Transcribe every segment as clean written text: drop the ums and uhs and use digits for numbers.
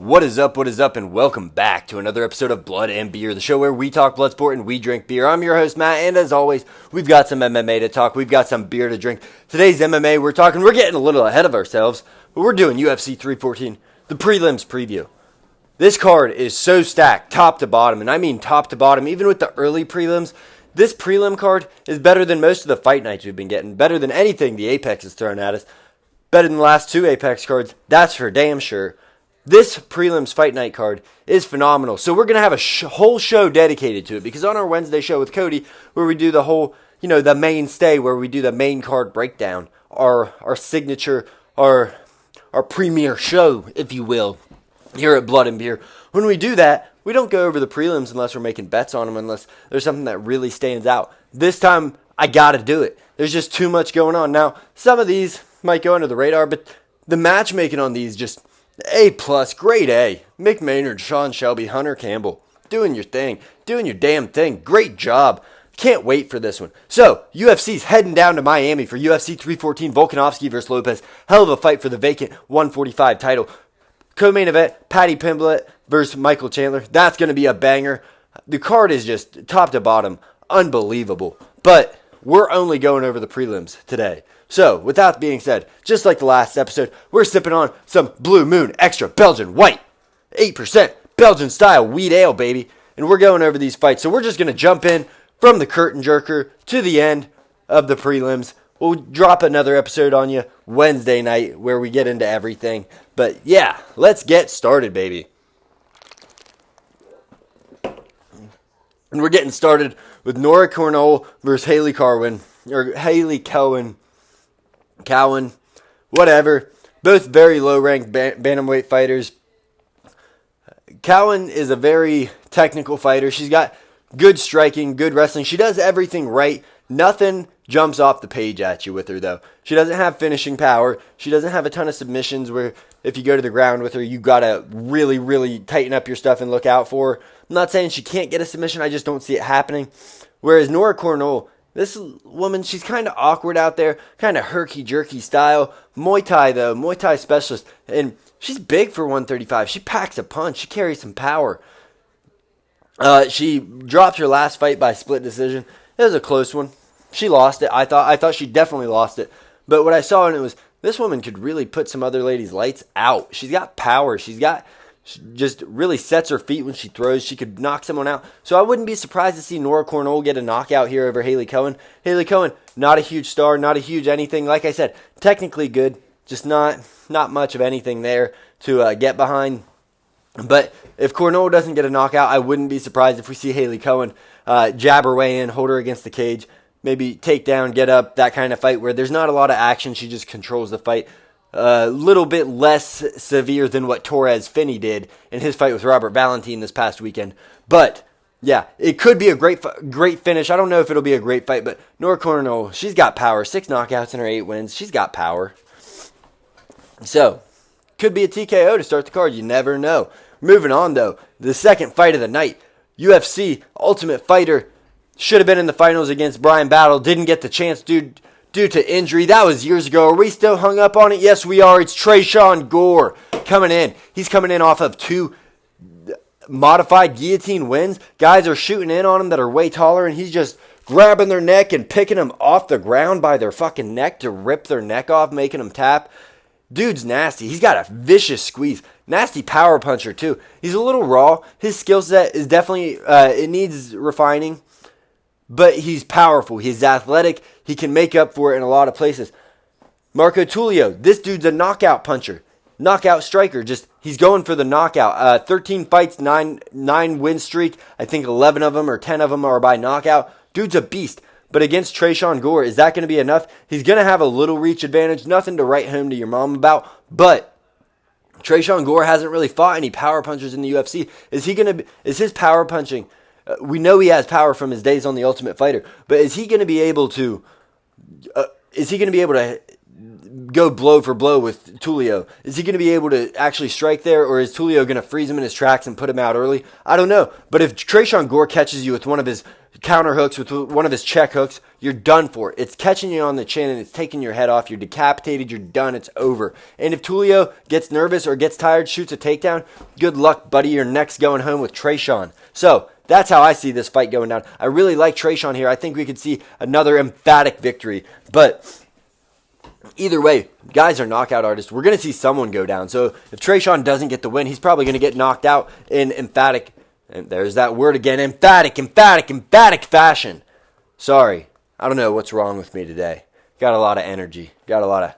What is up, and welcome back to another episode of Blood and Beer, the show where we talk blood sport and we drink beer. I'm your host, Matt, and as always, we've got some MMA to talk, we've got some beer to drink. Today's MMA, we're getting a little ahead of ourselves, but we're doing UFC 314, the prelims preview. This card is so stacked, top to bottom, and I mean top to bottom, even with the early prelims. This prelim card is better than most of the fight nights we've been getting, better than anything the Apex has thrown at us, better than the last two Apex cards, that's for damn sure. This prelims fight night card is phenomenal. So we're going to have a whole show dedicated to it because on our Wednesday show with Cody, where we do the whole, the mainstay, where we do the main card breakdown, our signature, our premier show, if you will, here at Blood and Beer. When we do that, we don't go over the prelims unless we're making bets on them, unless there's something that really stands out. This time, I got to do it. There's just too much going on. Now, some of these might go under the radar, but the matchmaking on these just A+, grade A. Mick Maynard, Sean Shelby, Hunter Campbell, doing your thing, doing your damn thing. Great job. Can't wait for this one. So, UFC's heading down to Miami for UFC 314, Volkanovski versus Lopez. Hell of a fight for the vacant 145 title. Co-main event, Paddy Pimblett versus Michael Chandler. That's going to be a banger. The card is just top to bottom unbelievable. But we're only going over the prelims today. So, with that being said, just like the last episode, we're sipping on some Blue Moon Extra Belgian White. 8% Belgian style wheat ale, baby. And we're going over these fights. So we're just going to jump in from the curtain jerker to the end of the prelims. We'll drop another episode on you Wednesday night where we get into everything. But yeah, let's get started, baby. And we're getting started with Nora Cornell versus Haley Cowan, whatever. Both very low-ranked bantamweight fighters. Cowan is a very technical fighter. She's got good striking, good wrestling. She does everything right. Nothing jumps off the page at you with her, though. She doesn't have finishing power. She doesn't have a ton of submissions where if you go to the ground with her, you got to really, really tighten up your stuff and look out for her. I'm not saying she can't get a submission. I just don't see it happening. Whereas Nora Cornell, this woman, she's kind of awkward out there, kind of herky-jerky style. Muay Thai specialist. And she's big for 135. She packs a punch. She carries some power. She dropped her last fight by split decision. It was a close one. She lost it. I thought she definitely lost it. But what I saw in it was this woman could really put some other ladies' lights out. She's got power. She just really sets her feet when she throws. She could knock someone out. So I wouldn't be surprised to see Nora Cornell get a knockout here over Haley Cowan. Haley Cowan, not a huge star, not a huge anything. Like I said, technically good, just not much of anything there to get behind. But if Cornell doesn't get a knockout, I wouldn't be surprised if we see Haley Cowan jab her way in, hold her against the cage, maybe take down, get up, that kind of fight where there's not a lot of action. She just controls the fight. A little bit less severe than what Torres Finney did in his fight with Robert Valentin this past weekend. But, yeah, it could be a great finish. I don't know if it'll be a great fight, but Nora Cornell, she's got power. 6 knockouts in her 8 wins. She's got power. So, could be a TKO to start the card. You never know. Moving on, though, the second fight of the night. UFC Ultimate Fighter should have been in the finals against Brian Battle. Didn't get the chance due to injury. That was years ago. Are we still hung up on it? Yes, we are. It's Tresean Gore coming in. He's coming in off of 2 modified guillotine wins. Guys are shooting in on him that are way taller, and he's just grabbing their neck and picking them off the ground by their fucking neck to rip their neck off, making them tap. Dude's nasty. He's got a vicious squeeze. Nasty power puncher, too. He's a little raw. His skill set is definitely, it needs refining. But he's powerful. He's athletic. He can make up for it in a lot of places. Marco Tulio, this dude's a knockout puncher. Knockout striker. He's going for the knockout. 13 fights, 9 win streak. I think 11 of them or 10 of them are by knockout. Dude's a beast. But against Tresean Gore, is that going to be enough? He's going to have a little reach advantage. Nothing to write home to your mom about. But Tresean Gore hasn't really fought any power punchers in the UFC. Is his power punching? We know he has power from his days on The Ultimate Fighter, but is he going to be able to go blow for blow with Tulio. Is he going to be able to actually strike there, or is Tulio going to freeze him in his tracks and put him out early? I don't know. But if Trayshawn Gore catches you with one of his counter hooks, with one of his check hooks, you're done for. It's catching you on the chin and it's taking your head off. You're decapitated. You're done. It's over. And if Tulio gets nervous or gets tired, shoots a takedown, good luck, buddy. Your neck's going home with Trayshawn. So that's how I see this fight going down. I really like Trayshawn here. I think we could see another emphatic victory. But either way, guys are knockout artists. We're going to see someone go down. So if Trayshawn doesn't get the win, he's probably going to get knocked out in emphatic, and there's that word again, emphatic fashion. Sorry. I don't know what's wrong with me today. Got a lot of energy. Got a lot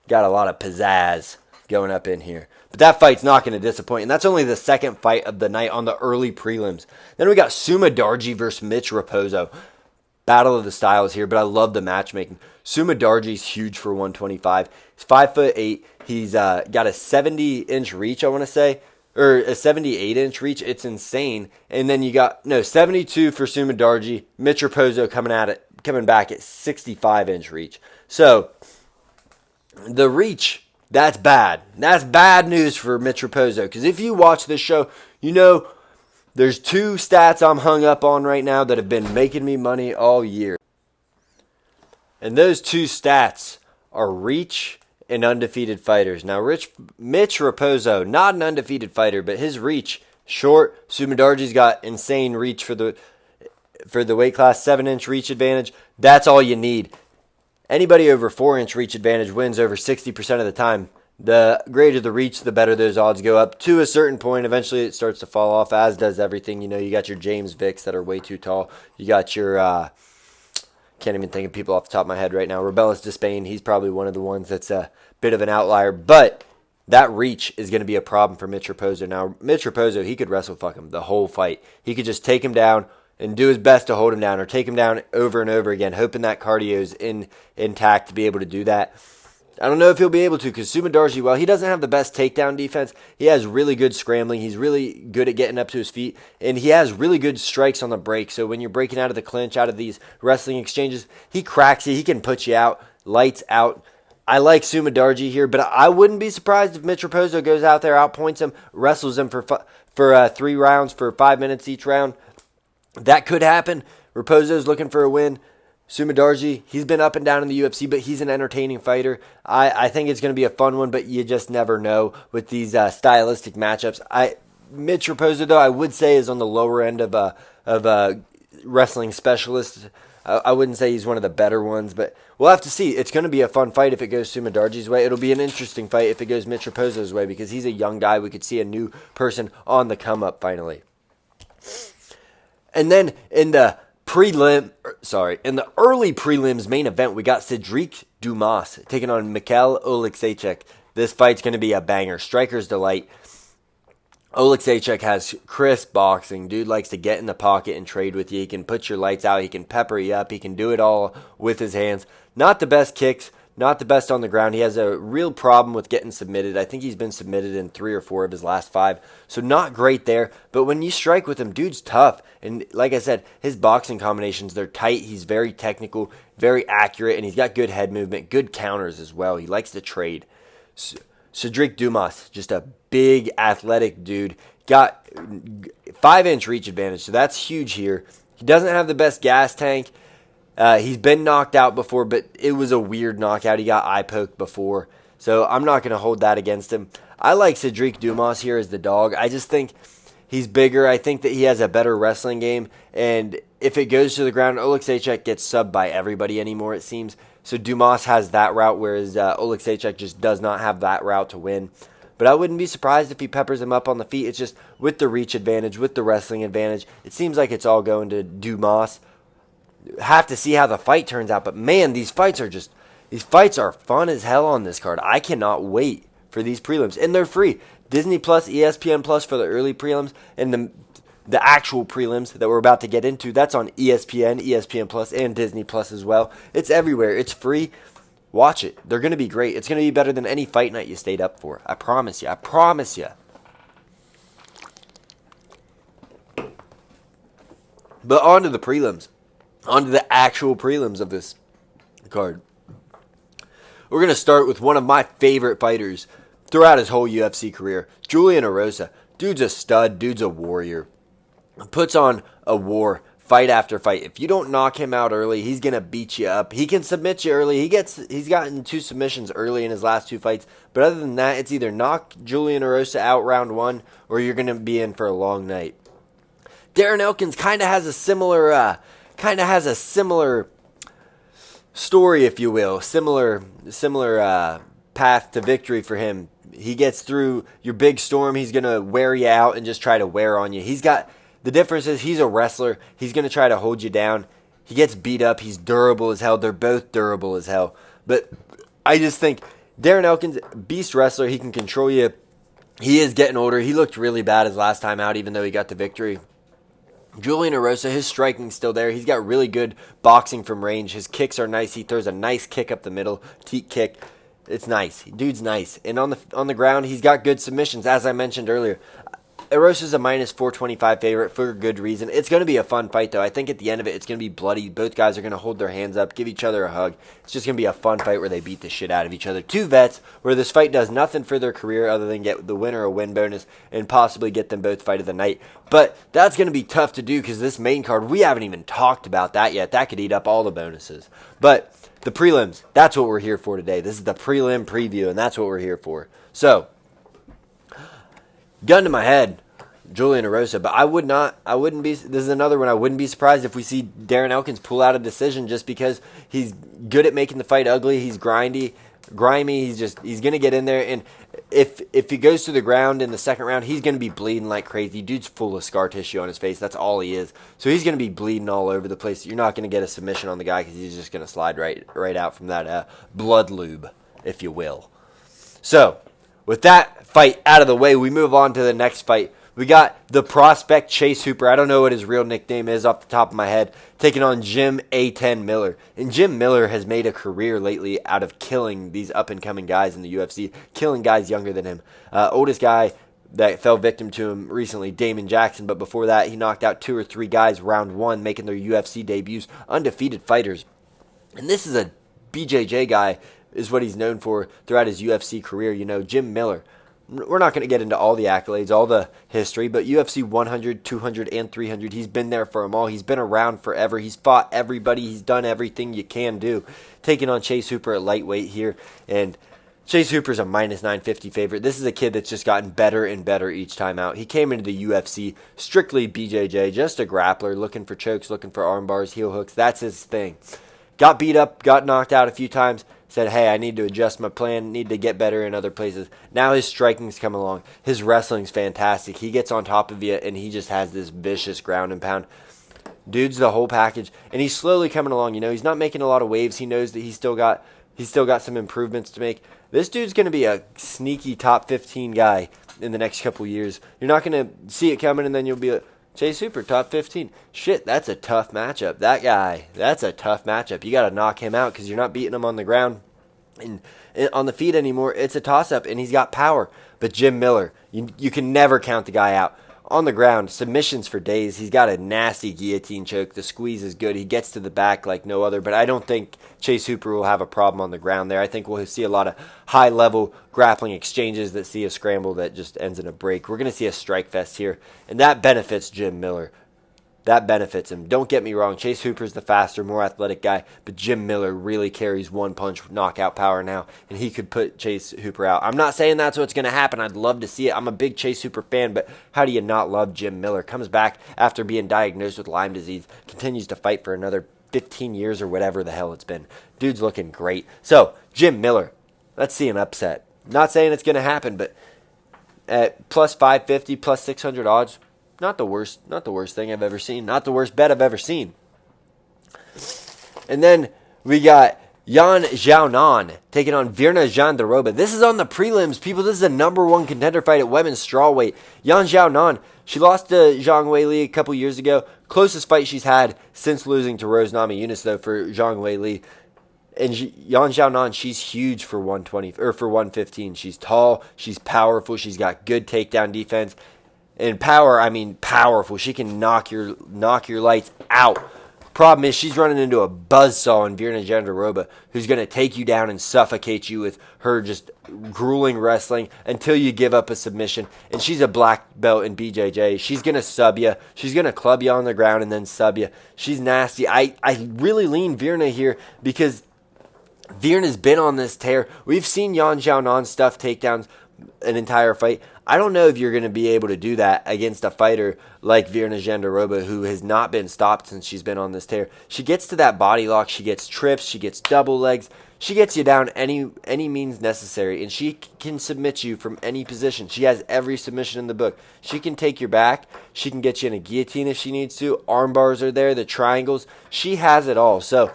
of pizzazz going up in here. But that fight's not going to disappoint. And that's only the second fight of the night on the early prelims. Then we got Suma Darji versus Mitch Raposo. Battle of the styles here, but I love the matchmaking. Suma Darji's huge for 125. He's 5'8". He's got a 70-inch reach, I want to say, or a 78-inch reach. It's insane. And then you got 72 for Suma Darji. Mitch Raposo coming back at 65-inch reach. So the reach, that's bad. That's bad news for Mitch Raposo, because if you watch this show, you know there's two stats I'm hung up on right now that have been making me money all year. And those two stats are reach and undefeated fighters. Now, Mitch Raposo, not an undefeated fighter, but his reach, short. Suma Darji's got insane reach for the weight class, 7-inch reach advantage. That's all you need. Anybody over 4-inch reach advantage wins over 60% of the time. The greater the reach, the better those odds go up to a certain point. Eventually, it starts to fall off, as does everything. You know, you got your James Vicks that are way too tall. You got your, can't even think of people off the top of my head right now. Rebellis Despain, he's probably one of the ones that's a bit of an outlier. But that reach is going to be a problem for Mitch Raposo. Now, Mitch Raposo, he could wrestle fuck him the whole fight. He could just take him down and do his best to hold him down, or take him down over and over again, hoping that cardio is intact to be able to do that. I don't know if he'll be able to, because Suma Darji, while he doesn't have the best takedown defense, he has really good scrambling. He's really good at getting up to his feet, and he has really good strikes on the break. So when you're breaking out of the clinch, out of these wrestling exchanges, he cracks you. He can put you out, lights out. I like Suma Darji here, but I wouldn't be surprised if Mitch Raposo goes out there, outpoints him, wrestles him for 3 rounds, for 5 minutes each round. That could happen. Raposo's looking for a win. Suma Darji, he's been up and down in the UFC, but he's an entertaining fighter. I think it's going to be a fun one, but you just never know with these stylistic matchups. Mitch Raposo, though, I would say is on the lower end of wrestling specialists. I wouldn't say he's one of the better ones, but we'll have to see. It's going to be a fun fight if it goes Suma Darji's way. It'll be an interesting fight if it goes Mitch Raposo's way, because he's a young guy. We could see a new person on the come-up finally. And then in the early prelims main event, we got Cedric Dumas taking on Mikhail Oleksiejczuk. This fight's going to be a banger. Striker's delight. Oleksiejczuk has crisp boxing. Dude likes to get in the pocket and trade with you. He can put your lights out. He can pepper you up. He can do it all with his hands. Not the best kicks. Not the best on the ground. He has a real problem with getting submitted. I think he's been submitted in 3 or 4 of his last 5. So not great there. But when you strike with him, dude's tough. And like I said, his boxing combinations, they're tight. He's very technical, very accurate, and he's got good head movement, good counters as well. He likes to trade. Cedric Dumas, just a big athletic dude. Got 5-inch reach advantage, so that's huge here. He doesn't have the best gas tank. He's been knocked out before, but it was a weird knockout. He got eye poked before, so I'm not going to hold that against him. I like Cedric Dumas here as the dog. I just think he's bigger. I think that he has a better wrestling game, and if it goes to the ground, Oleksiejczuk gets subbed by everybody anymore, it seems. So Dumas has that route, whereas Oleksiejczuk just does not have that route to win. But I wouldn't be surprised if he peppers him up on the feet. It's just with the reach advantage, with the wrestling advantage, it seems like it's all going to Dumas. Have to see how the fight turns out, but man, these fights are fun as hell on this card. I cannot wait for these prelims, and they're free. Disney Plus, ESPN Plus for the early prelims, and the actual prelims that we're about to get into, that's on ESPN, ESPN Plus, and Disney Plus as well. It's everywhere. It's free. Watch it. They're going to be great. It's going to be better than any fight night you stayed up for. I promise you. I promise you. But on to the prelims. On to the actual prelims of this card. We're going to start with one of my favorite fighters throughout his whole UFC career, Julian Erosa. Dude's a stud. Dude's a warrior. Puts on a war fight after fight. If you don't knock him out early, he's going to beat you up. He can submit you early. He's gotten 2 submissions early in his last 2 fights. But other than that, it's either knock Julian Erosa out round 1 or you're going to be in for a long night. Darren Elkins kind of has a similar story, if you will, similar path to victory for him. He gets through your big storm. He's going to wear you out and just try to wear on you. The difference is he's a wrestler. He's going to try to hold you down. He gets beat up. He's durable as hell. They're both durable as hell. But I just think Darren Elkins, beast wrestler. He can control you. He is getting older. He looked really bad his last time out, even though he got the victory. Julian Erosa, his striking's still there. He's got really good boxing from range. His kicks are nice. He throws a nice kick up the middle, teak kick. It's nice. Dude's nice. And on the ground, he's got good submissions, as I mentioned earlier. Erosa's a minus 425 favorite for good reason. It's going to be a fun fight, though. I think at the end of it, it's going to be bloody. Both guys are going to hold their hands up, give each other a hug. It's just going to be a fun fight where they beat the shit out of each other. 2 vets where this fight does nothing for their career other than get the winner a win bonus and possibly get them both fight of the night. But that's going to be tough to do because this main card, we haven't even talked about that yet. That could eat up all the bonuses. But the prelims, that's what we're here for today. This is the prelim preview, and that's what we're here for. So, gun to my head, Julian Erosa, but this is another one I wouldn't be surprised if we see Darren Elkins pull out a decision just because he's good at making the fight ugly. He's grimy. He's going to get in there, and if he goes to the ground in the second round, he's going to be bleeding like crazy. Dude's full of scar tissue on his face. That's all he is. So he's going to be bleeding all over the place. You're not going to get a submission on the guy because he's just going to slide right out from that blood lube, if you will. So, with that fight out of the way, we move on to the next fight. We got the prospect Chase Hooper. I don't know what his real nickname is off the top of my head. Taking on Jim A10 Miller. And Jim Miller has made a career lately out of killing these up-and-coming guys in the UFC. Killing guys younger than him. Oldest guy that fell victim to him recently, Damon Jackson. But before that, he knocked out 2 or 3 guys round 1, making their UFC debuts. Undefeated fighters. And this is a BJJ guy, is what he's known for throughout his UFC career. You know, Jim Miller. We're not going to get into all the accolades, all the history, but UFC 100, 200, and 300, he's been there for them all. He's been around forever. He's fought everybody. He's done everything you can do. Taking on Chase Hooper at lightweight here, and Chase Hooper's a minus 950 favorite. This is a kid that's just gotten better and better each time out. He came into the UFC strictly BJJ, just a grappler, looking for chokes, looking for arm bars, heel hooks. That's his thing. Got beat up, got knocked out a few times. Said, hey, I need to adjust my plan, need to get better in other places. Now his striking's come along. His wrestling's fantastic. He gets on top of you, and he just has this vicious ground and pound. Dude's the whole package, and he's slowly coming along. You know, he's not making a lot of waves. He knows that he's still got some improvements to make. This dude's going to be a sneaky top 15 guy in the next couple years. You're not going to see it coming, and then you'll be like, Chase Hooper, top 15. Shit, that's a tough matchup. That guy, that's a tough matchup. You got to knock him out because you're not beating him on the ground and on the feet anymore. It's a toss-up, and he's got power. But Jim Miller, you can never count the guy out. On the ground, submissions for days. He's got a nasty guillotine choke. The squeeze is good. He gets to the back like no other. But I don't think Chase Hooper will have a problem on the ground there. I think we'll see a lot of high-level grappling exchanges that see a scramble that just ends in a break. We're going to see a strike fest here, and that benefits Jim Miller. That benefits him. Don't get me wrong. Chase Hooper's the faster, more athletic guy, but Jim Miller really carries one-punch knockout power now, and he could put Chase Hooper out. I'm not saying that's what's going to happen. I'd love to see it. I'm a big Chase Hooper fan, but how do you not love Jim Miller? Comes back after being diagnosed with Lyme disease, continues to fight for another 15 years or whatever the hell it's been. Dude's looking great. So, Jim Miller, let's see an upset. Not saying it's going to happen, but at plus 550, plus 600 odds, not the worst thing I've ever seen. Not the worst bet I've ever seen. And then we got Yan Xiaonan taking on Virna Jandiroba. This is on the prelims, people. This is a number 1 contender fight at women's strawweight. Yan Xiaonan, she lost to Zhang Weili a couple years ago. Closest fight she's had since losing to Rose Namajunas, though, for Zhang Weili. And Yan Xiaonan, she's huge for 120 or for 115. She's tall, she's powerful, she's got good takedown defense. And power, I mean powerful. She can knock your lights out. Problem is, she's running into a buzzsaw in Virna Jandiroba, who's going to take you down and suffocate you with her just grueling wrestling until you give up a submission. And she's a black belt in BJJ. She's going to sub you. She's going to club you on the ground and then sub you. She's nasty. I really lean Virna here because Virna's been on this tear. We've seen Yan Xiaonan stuff takedowns an entire fight. I don't know if you're going to be able to do that against a fighter like Virna Jandiroba, who has not been stopped since she's been on this tear. She gets to that body lock, she gets trips, she gets double legs, she gets you down any means necessary, and she can submit you from any position. She has every submission in the book. She can take your back, she can get you in a guillotine if she needs to, arm bars are there, the triangles, she has it all. So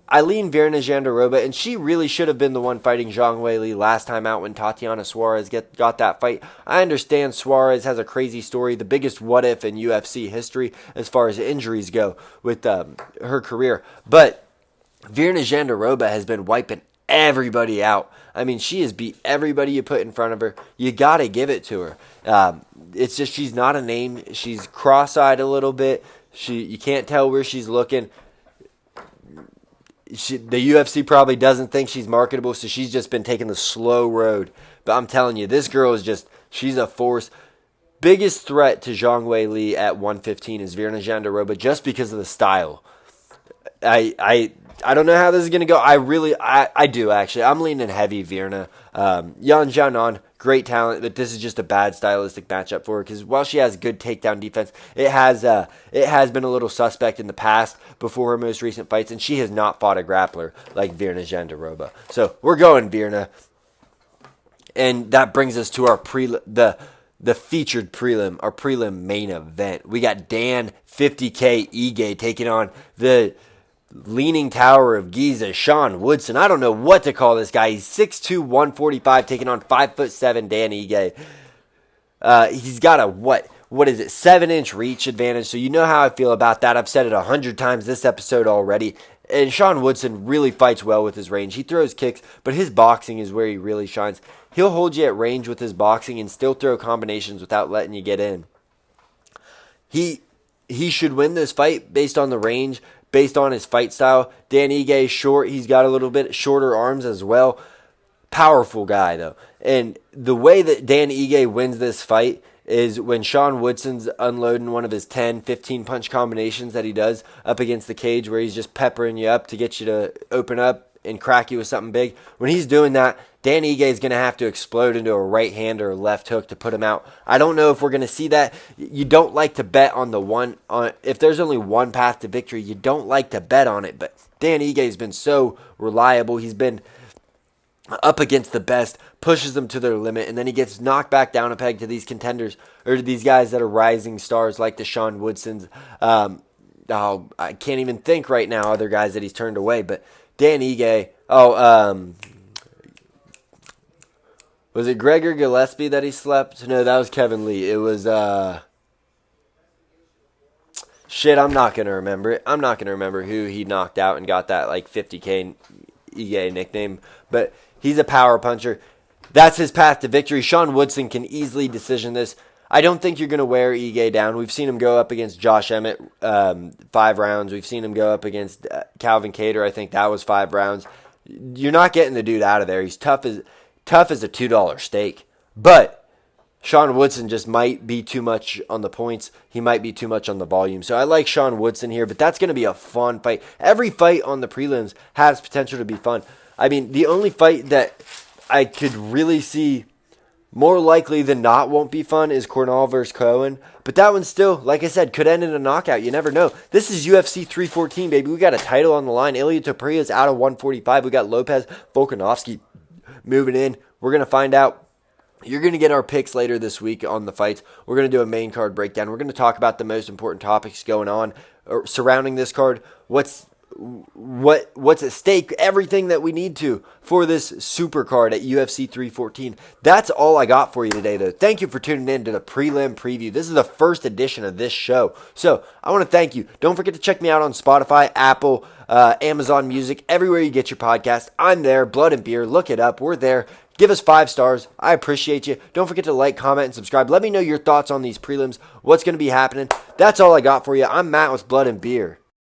I lean Virna Jandiroba, and she really should have been the one fighting Zhang Weili last time out when Tatiana Suarez got that fight. I understand Suarez has a crazy story, the biggest what-if in UFC history as far as injuries go with her career. But Virna Jandiroba has been wiping everybody out. I mean, she has beat everybody you put in front of her. You got to give it to her. It's just she's not a name. She's cross-eyed a little bit. You can't tell where she's looking. The UFC probably doesn't think she's marketable, so she's just been taking the slow road. But I'm telling you, this girl is she's a force. Biggest threat to Zhang Weili at 115 is Virna Jandiroba just because of the style. I don't know how this is going to go. I do, actually. I'm leaning heavy Virna. Yan Xiaonan, great talent, but this is just a bad stylistic matchup for her because while she has good takedown defense, it has been a little suspect in the past before her most recent fights, and she has not fought a grappler like Virna Jandiroba. So we're going Virna, and that brings us to our the featured prelim, our prelim main event. We got Dan 50K Ige taking on the Leaning Tower of Giza, Sean Woodson. I don't know what to call this guy. He's 6'2", 145, taking on 5'7" Dan Ige. He's got a, what is it, 7-inch reach advantage, so you know how I feel about that. I've said it 100 times this episode already. And Sean Woodson really fights well with his range. He throws kicks, but his boxing is where he really shines. He'll hold you at range with his boxing and still throw combinations without letting you get in. He should win this fight based on the range, based on his fight style. Dan Ige is short. He's got a little bit shorter arms as well. Powerful guy, though. And the way that Dan Ige wins this fight is when Sean Woodson's unloading one of his 10, 15 punch combinations that he does up against the cage where he's just peppering you up to get you to open up and crack you with something big. When he's doing that, Dan Ige is going to have to explode into a right hand or a left hook to put him out. I don't know if we're going to see that. You don't like to bet on if there's only one path to victory, you don't like to bet on it. But Dan Ige has been so reliable. He's been up against the best, pushes them to their limit, and then he gets knocked back down a peg to these contenders, or to these guys that are rising stars like the Sean Woodsons. I can't even think right now other guys that he's turned away, but Dan Ige, was it Gregor Gillespie that he slept? No, that was Kevin Lee. It was, I'm not going to remember it. I'm not going to remember who he knocked out and got that, 50K Ige nickname. But he's a power puncher. That's his path to victory. Sean Woodson can easily decision this. I don't think you're going to wear Ige down. We've seen him go up against Josh Emmett 5 rounds. We've seen him go up against Calvin Kattar. I think that was 5 rounds. You're not getting the dude out of there. He's tough as a $2 steak. But Sean Woodson just might be too much on the points. He might be too much on the volume. So I like Sean Woodson here, but that's going to be a fun fight. Every fight on the prelims has potential to be fun. I mean, the only fight that I could really see more likely than not won't be fun is Cornell versus Cohen. But that one still, like I said, could end in a knockout. You never know. This is UFC 314, baby. We got a title on the line. Ilya Topuria out of 145. We got Lopez Volkanovski moving in. We're going to find out. You're going to get our picks later this week on the fights. We're going to do a main card breakdown. We're going to talk about the most important topics going on surrounding this card. What's at stake, everything that we need to for this super card at UFC 314. That's all I got for you today, though. Thank you for tuning in to the Prelim Preview. This is the first edition of this show. So I want to thank you. Don't forget to check me out on Spotify, Apple, Amazon Music, everywhere you get your podcast. I'm there, Blood and Beer. Look it up. We're there. Give us 5 stars. I appreciate you. Don't forget to like, comment, and subscribe. Let me know your thoughts on these prelims, what's going to be happening. That's all I got for you. I'm Matt with Blood and Beer.